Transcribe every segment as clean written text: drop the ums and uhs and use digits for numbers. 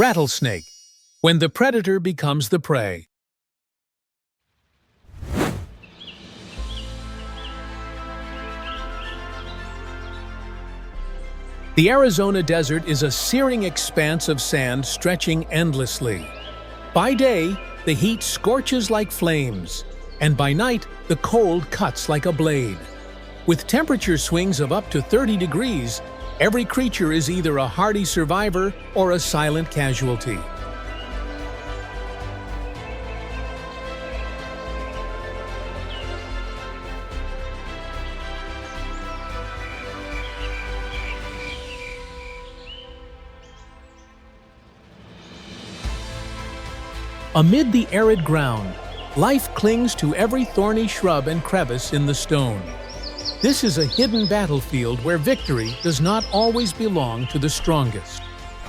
Rattlesnake, when the predator becomes the prey. The Arizona desert is a searing expanse of sand stretching endlessly. By day, the heat scorches like flames, and by night, the cold cuts like a blade. With temperature swings of up to 30 degrees, every creature is either a hardy survivor or a silent casualty. Amid the arid ground, life clings to every thorny shrub and crevice in the stone. This is a hidden battlefield where victory does not always belong to the strongest,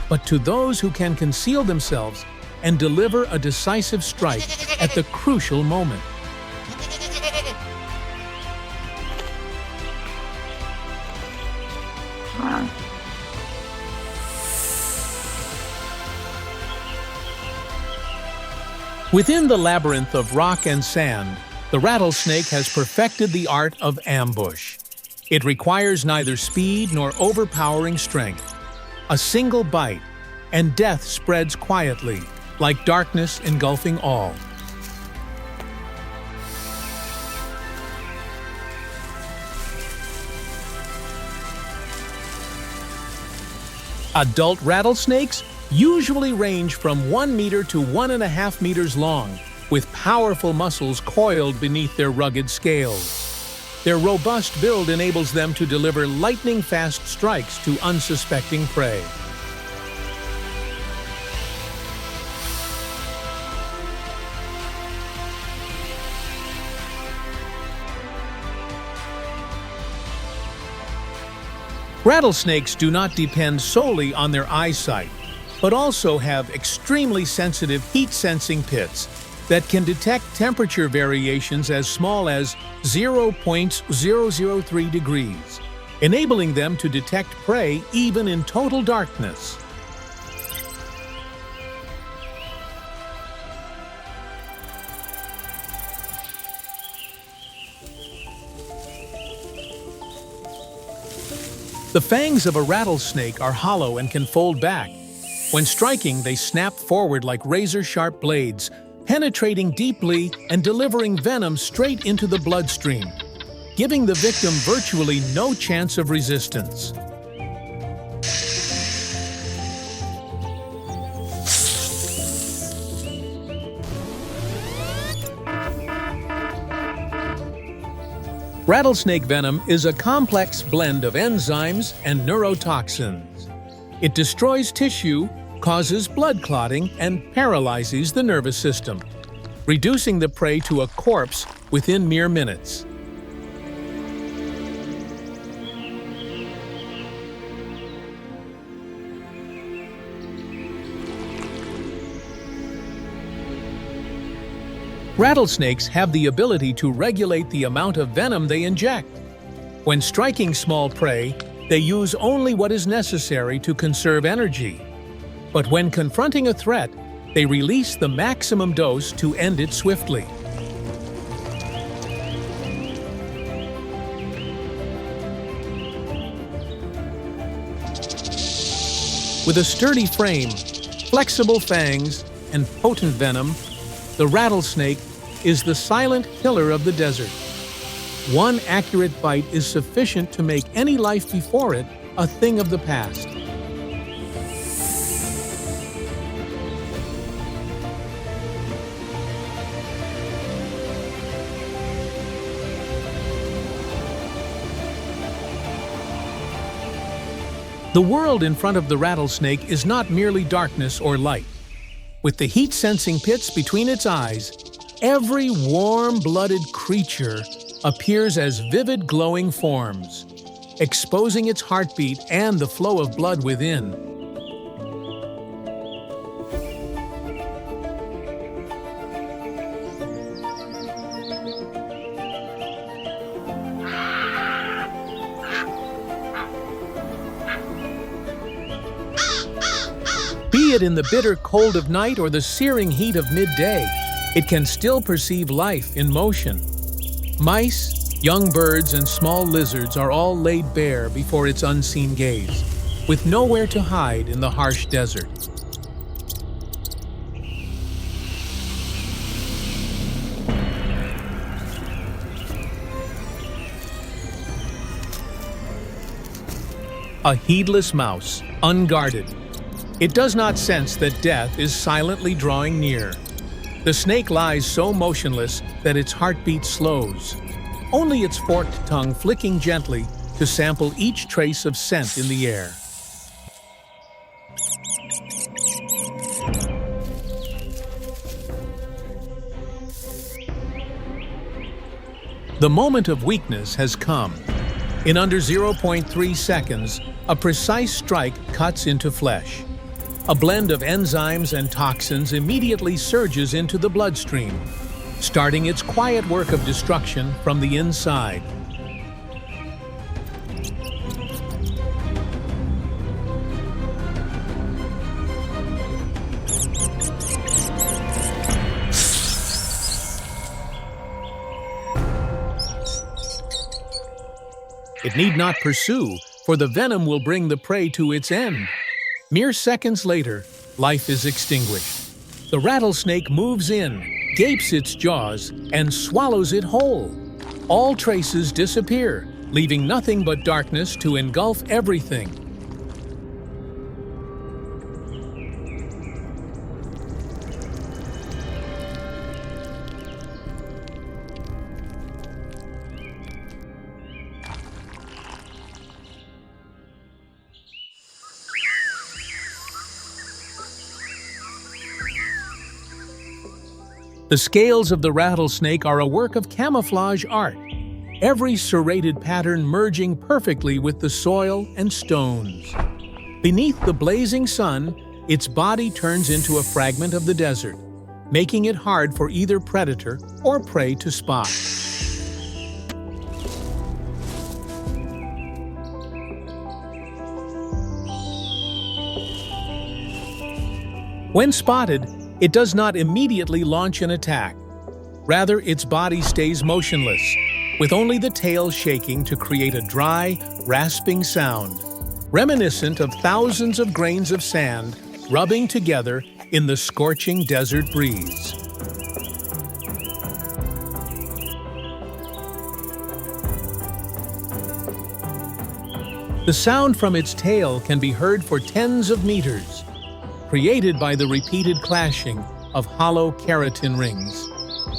but to those who can conceal themselves and deliver a decisive strike at the crucial moment. Within the labyrinth of rock and sand, the rattlesnake has perfected the art of ambush. It requires neither speed nor overpowering strength. A single bite, and death spreads quietly, like darkness engulfing all. Adult rattlesnakes usually range from 1 meter to 1.5 meters long, with powerful muscles coiled beneath their rugged scales. Their robust build enables them to deliver lightning-fast strikes to unsuspecting prey. Rattlesnakes do not depend solely on their eyesight, but also have extremely sensitive heat-sensing pits that can detect temperature variations as small as 0.003 degrees, enabling them to detect prey even in total darkness. The fangs of a rattlesnake are hollow and can fold back. When striking, they snap forward like razor-sharp blades, penetrating deeply and delivering venom straight into the bloodstream, giving the victim virtually no chance of resistance. Rattlesnake venom is a complex blend of enzymes and neurotoxins. It destroys tissue, causes blood clotting, and paralyzes the nervous system, reducing the prey to a corpse within mere minutes. Rattlesnakes have the ability to regulate the amount of venom they inject. When striking small prey, they use only what is necessary to conserve energy. But when confronting a threat, they release the maximum dose to end it swiftly. With a sturdy frame, flexible fangs, and potent venom, the rattlesnake is the silent killer of the desert. One accurate bite is sufficient to make any life before it a thing of the past. The world in front of the rattlesnake is not merely darkness or light. With the heat-sensing pits between its eyes, every warm-blooded creature appears as vivid glowing forms, exposing its heartbeat and the flow of blood within. Be it in the bitter cold of night or the searing heat of midday, it can still perceive life in motion. Mice, young birds, and small lizards are all laid bare before its unseen gaze, with nowhere to hide in the harsh desert. A heedless mouse, unguarded. It does not sense that death is silently drawing near. The snake lies so motionless that its heartbeat slows, only its forked tongue flicking gently to sample each trace of scent in the air. The moment of weakness has come. In under 0.3 seconds, a precise strike cuts into flesh. A blend of enzymes and toxins immediately surges into the bloodstream, starting its quiet work of destruction from the inside. It need not pursue, for the venom will bring the prey to its end. Mere seconds later, life is extinguished. The rattlesnake moves in, gapes its jaws, and swallows it whole. All traces disappear, leaving nothing but darkness to engulf everything. The scales of the rattlesnake are a work of camouflage art, every serrated pattern merging perfectly with the soil and stones. Beneath the blazing sun, its body turns into a fragment of the desert, making it hard for either predator or prey to spot. When spotted, it does not immediately launch an attack. Rather, its body stays motionless, with only the tail shaking to create a dry, rasping sound, reminiscent of thousands of grains of sand rubbing together in the scorching desert breeze. The sound from its tail can be heard for tens of meters, created by the repeated clashing of hollow keratin rings.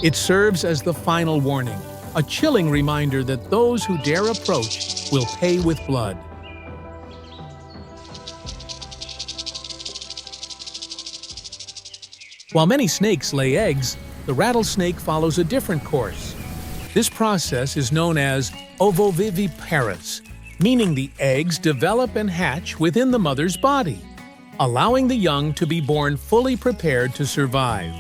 It serves as the final warning, a chilling reminder that those who dare approach will pay with blood. While many snakes lay eggs, the rattlesnake follows a different course. This process is known as ovoviviparous, meaning the eggs develop and hatch within the mother's body, allowing the young to be born fully prepared to survive.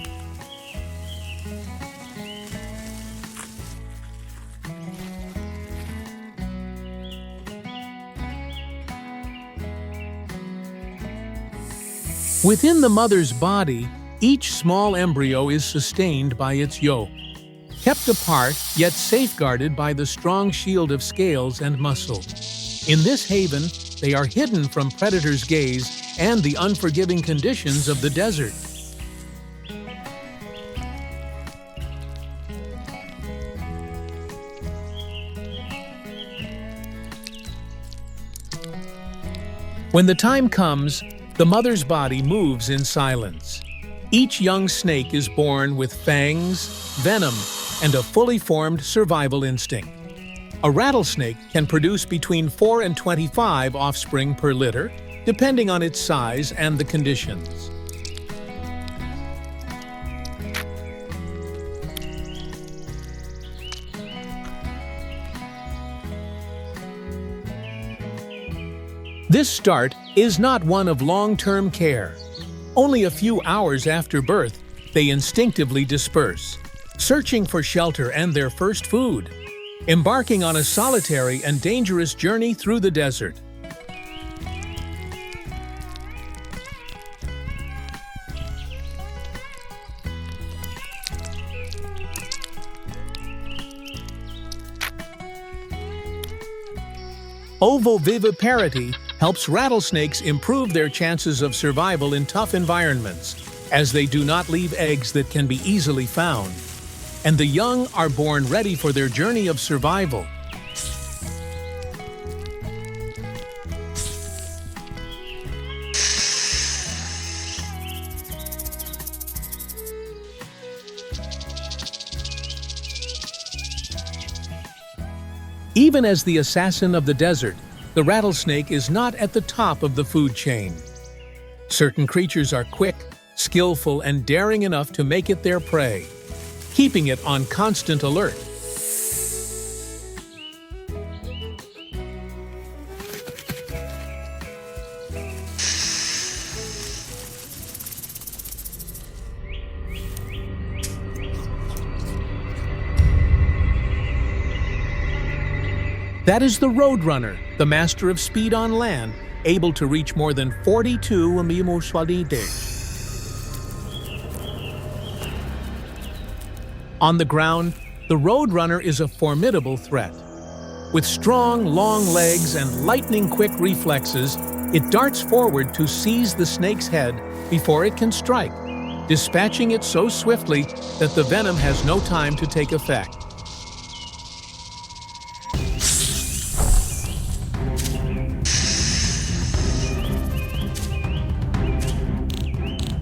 Within the mother's body, each small embryo is sustained by its yolk, kept apart yet safeguarded by the strong shield of scales and muscle. In this haven, they are hidden from predators' gaze and the unforgiving conditions of the desert. When the time comes, the mother's body moves in silence. Each young snake is born with fangs, venom, and a fully formed survival instinct. A rattlesnake can produce between 4 and 25 offspring per litter, depending on its size and the conditions. This start is not one of long-term care. Only a few hours after birth, they instinctively disperse, searching for shelter and their first food, embarking on a solitary and dangerous journey through the desert. Ovoviviparity helps rattlesnakes improve their chances of survival in tough environments, as they do not leave eggs that can be easily found. And the young are born ready for their journey of survival. Even as the assassin of the desert, the rattlesnake is not at the top of the food chain. Certain creatures are quick, skillful, and daring enough to make it their prey, keeping it on constant alert. That is the Roadrunner, the master of speed on land, able to reach more than 42 km/h. On the ground, the Roadrunner is a formidable threat. With strong, long legs and lightning-quick reflexes, it darts forward to seize the snake's head before it can strike, dispatching it so swiftly that the venom has no time to take effect.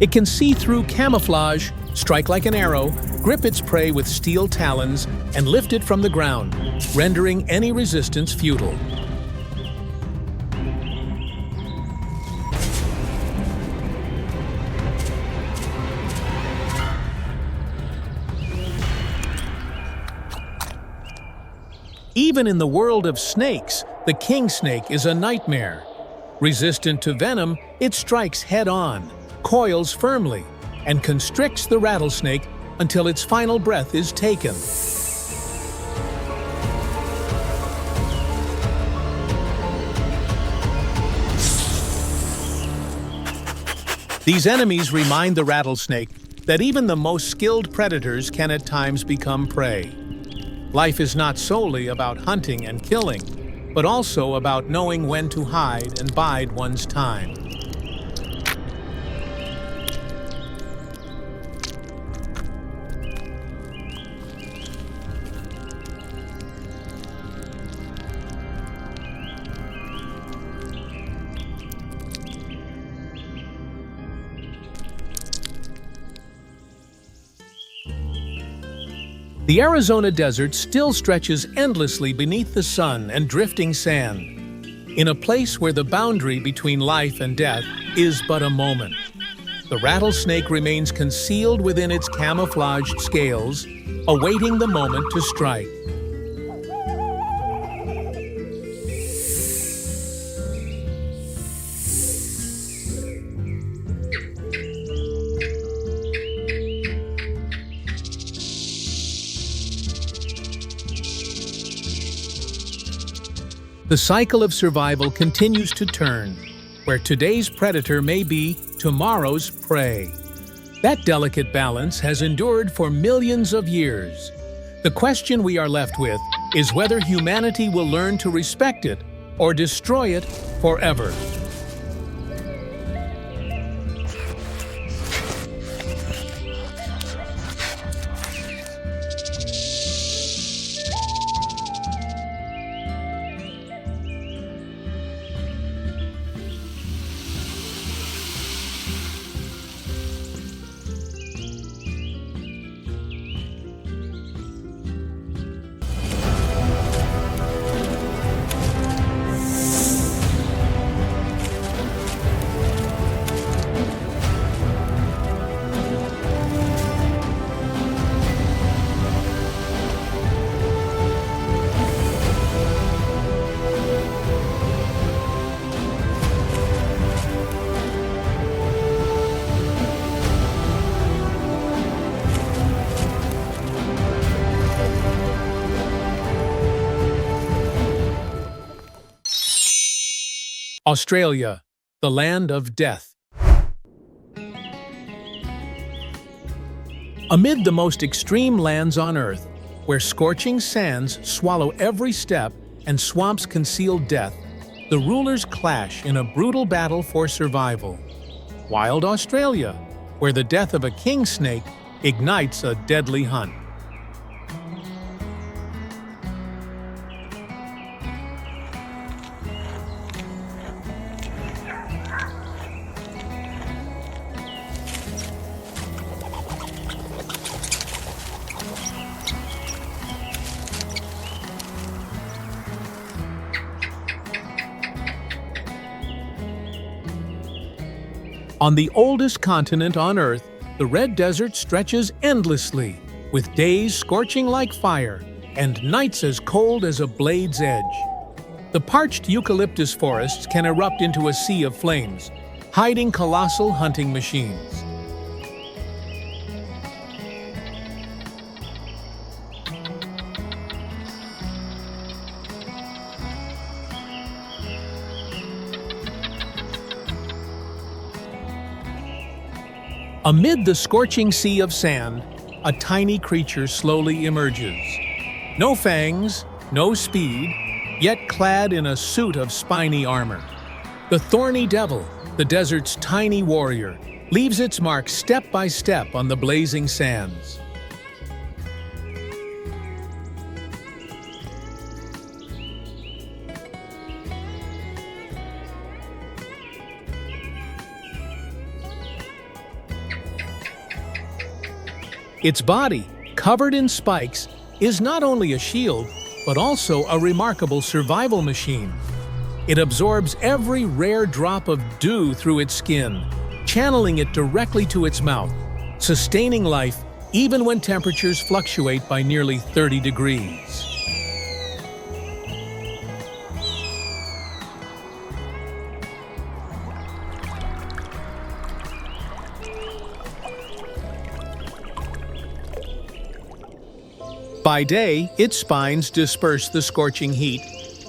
It can see through camouflage, strike like an arrow, grip its prey with steel talons, and lift it from the ground, rendering any resistance futile. Even in the world of snakes, the king snake is a nightmare. Resistant to venom, it strikes head-on, coils firmly, and constricts the rattlesnake until its final breath is taken. These enemies remind the rattlesnake that even the most skilled predators can at times become prey. Life is not solely about hunting and killing, but also about knowing when to hide and bide one's time. The Arizona desert still stretches endlessly beneath the sun and drifting sand, in a place where the boundary between life and death is but a moment. The rattlesnake remains concealed within its camouflaged scales, awaiting the moment to strike. The cycle of survival continues to turn, where today's predator may be tomorrow's prey. That delicate balance has endured for millions of years. The question we are left with is whether humanity will learn to respect it or destroy it forever. Australia, the land of death. Amid the most extreme lands on Earth, where scorching sands swallow every step and swamps conceal death, the rulers clash in a brutal battle for survival. Wild Australia, where the death of a king snake ignites a deadly hunt. On the oldest continent on Earth, the Red Desert stretches endlessly, with days scorching like fire and nights as cold as a blade's edge. The parched eucalyptus forests can erupt into a sea of flames, hiding colossal hunting machines. Amid the scorching sea of sand, a tiny creature slowly emerges. No fangs, no speed, yet clad in a suit of spiny armor. The thorny devil, the desert's tiny warrior, leaves its mark step by step on the blazing sands. Its body, covered in spikes, is not only a shield, but also a remarkable survival machine. It absorbs every rare drop of dew through its skin, channeling it directly to its mouth, sustaining life even when temperatures fluctuate by nearly 30 degrees. By day, its spines disperse the scorching heat,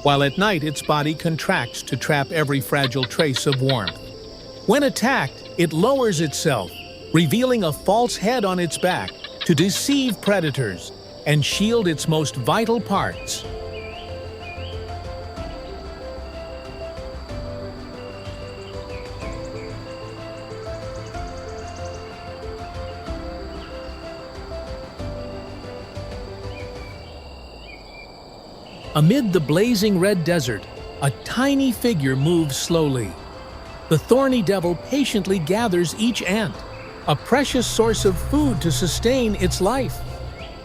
while at night its body contracts to trap every fragile trace of warmth. When attacked, it lowers itself, revealing a false head on its back to deceive predators and shield its most vital parts. Amid the blazing red desert, a tiny figure moves slowly. The thorny devil patiently gathers each ant, a precious source of food to sustain its life.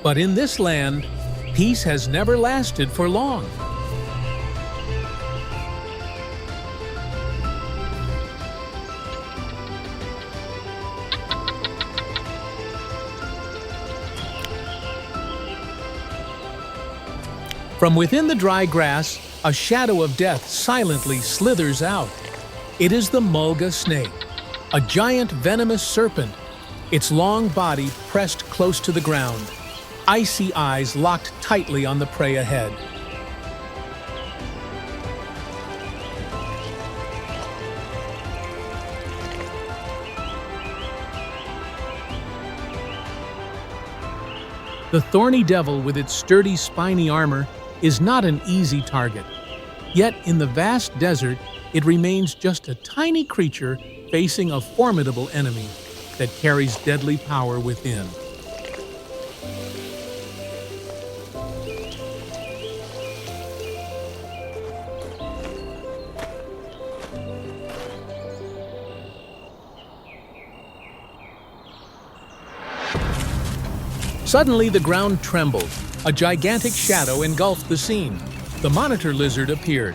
But in this land, peace has never lasted for long. From within the dry grass, a shadow of death silently slithers out. It is the mulga snake, a giant venomous serpent, its long body pressed close to the ground, icy eyes locked tightly on the prey ahead. The thorny devil with its sturdy spiny armor is not an easy target. Yet in the vast desert, it remains just a tiny creature facing a formidable enemy that carries deadly power within. Suddenly the ground trembled. A gigantic shadow engulfed the scene. The monitor lizard appeared.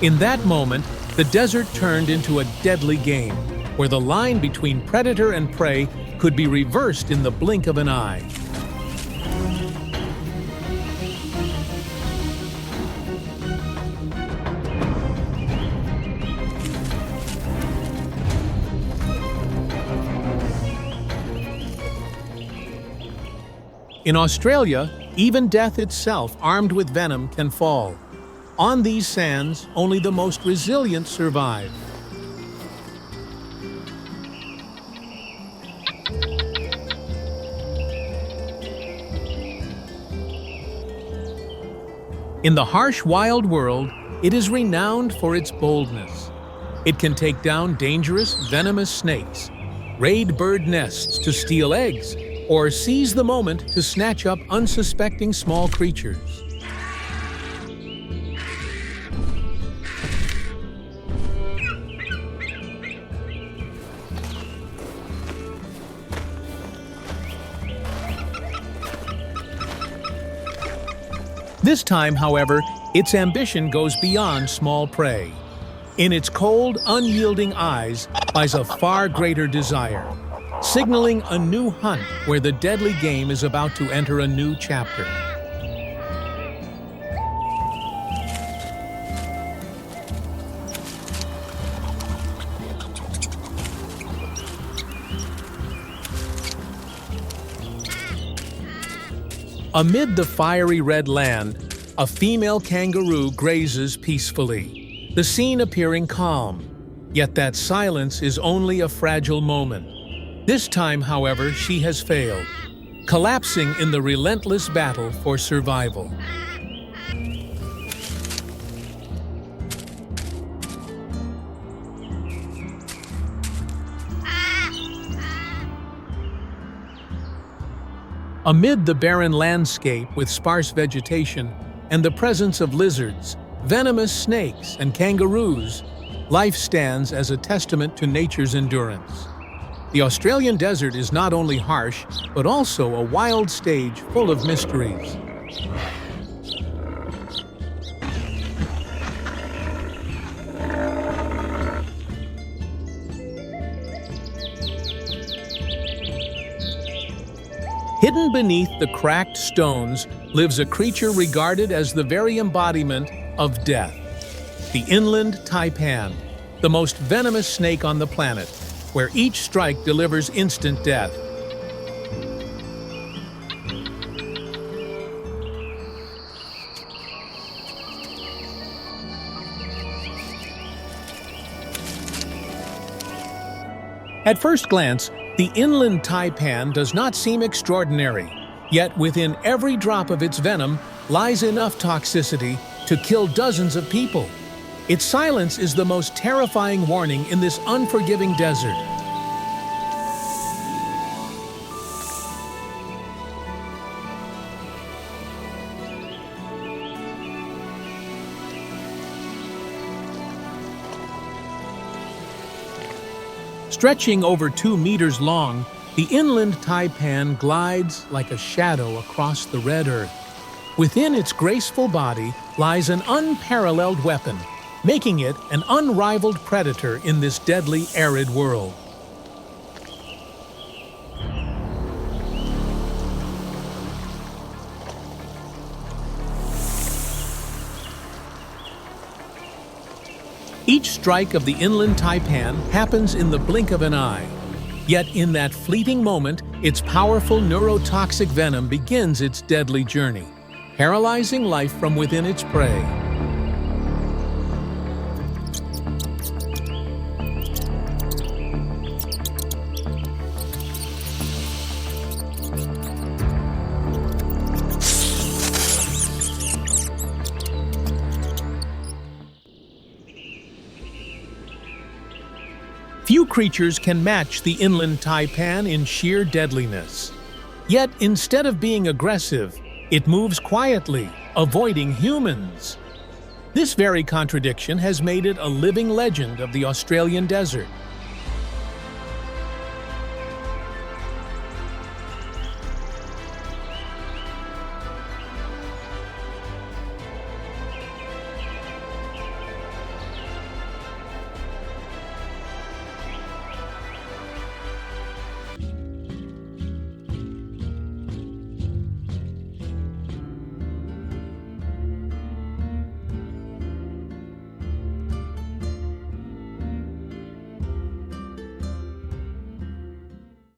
In that moment, the desert turned into a deadly game, where the line between predator and prey could be reversed in the blink of an eye. In Australia, even death itself, armed with venom, can fall. On these sands, only the most resilient survive. In the harsh wild world, it is renowned for its boldness. It can take down dangerous, venomous snakes, raid bird nests to steal eggs, or seize the moment to snatch up unsuspecting small creatures. This time, however, its ambition goes beyond small prey. In its cold, unyielding eyes lies a far greater desire, signaling a new hunt where the deadly game is about to enter a new chapter. Amid the fiery red land, a female kangaroo grazes peacefully, the scene appearing calm. Yet that silence is only a fragile moment. This time, however, she has failed, collapsing in the relentless battle for survival. Amid the barren landscape with sparse vegetation and the presence of lizards, venomous snakes, and kangaroos, life stands as a testament to nature's endurance. The Australian desert is not only harsh, but also a wild stage full of mysteries. Hidden beneath the cracked stones lives a creature regarded as the very embodiment of death. The inland taipan, the most venomous snake on the planet, where each strike delivers instant death. At first glance, the inland taipan does not seem extraordinary, yet within every drop of its venom lies enough toxicity to kill dozens of people. Its silence is the most terrifying warning in this unforgiving desert. Stretching over 2 meters long, the inland taipan glides like a shadow across the red earth. Within its graceful body lies an unparalleled weapon, making it an unrivaled predator in this deadly, arid world. Each strike of the inland taipan happens in the blink of an eye. Yet in that fleeting moment, its powerful neurotoxic venom begins its deadly journey, paralyzing life from within its prey. Few creatures can match the inland taipan in sheer deadliness. Yet, instead of being aggressive, it moves quietly, avoiding humans. This very contradiction has made it a living legend of the Australian desert,